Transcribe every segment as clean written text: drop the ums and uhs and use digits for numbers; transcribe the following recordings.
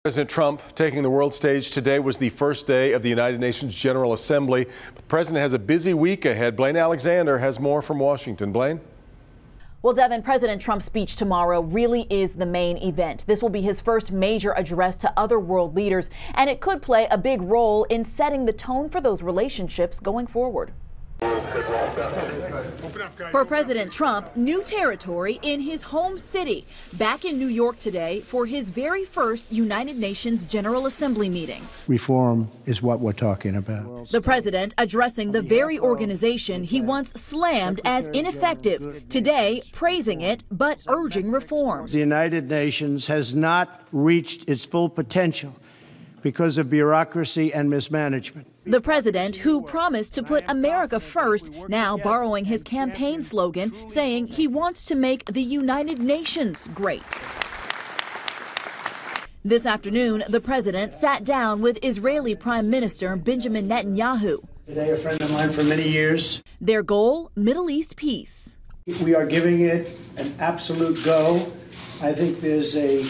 President Trump taking the world stage today was the first day of the United Nations General Assembly. The president has a busy week ahead. Blaine Alexander has more from Washington. Blaine? Well, Devin, President Trump's speech tomorrow really is the main event. This will be his first major address to other world leaders, and it could play a big role in setting the tone for those relationships going forward. For President Trump, new territory in his home city, back in New York today for his very first United Nations General Assembly meeting. Reform is what we're talking about. The president addressing the very organization he once slammed as ineffective, today praising it but urging reform. The United Nations has not reached its full potential because of bureaucracy and mismanagement. The president, who promised to put America first, now borrowing his campaign slogan, saying he wants to make the United Nations great. This afternoon, the president sat down with Israeli Prime Minister Benjamin Netanyahu. Today, a friend of mine for many years. Their goal, Middle East peace. We are giving it an absolute go. I think there's a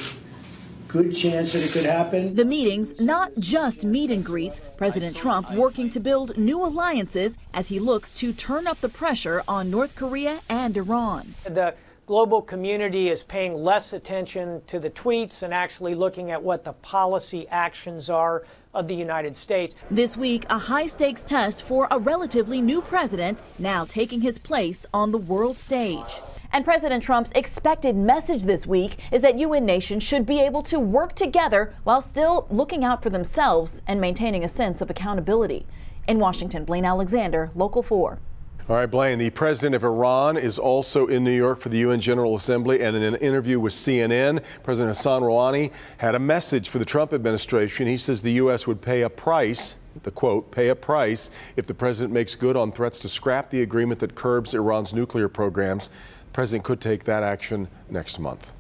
good chance that it could happen. The meetings, not just meet and greets. President Trump working to build new alliances as he looks to turn up the pressure on North Korea and Iran. The global community is paying less attention to the tweets and actually looking at what the policy actions are of the United States. This week, a high-stakes test for a relatively new president now taking his place on the world stage. And President Trump's expected message this week is that UN nations should be able to work together while still looking out for themselves and maintaining a sense of accountability. In Washington, Blaine Alexander, Local 4. All right, Blaine, the president of Iran is also in New York for the UN General Assembly, and in an interview with CNN, President Hassan Rouhani had a message for the Trump administration. He says the U.S. would pay a price, the quote, pay a price, if the president makes good on threats to scrap the agreement that curbs Iran's nuclear programs. The president could take that action next month.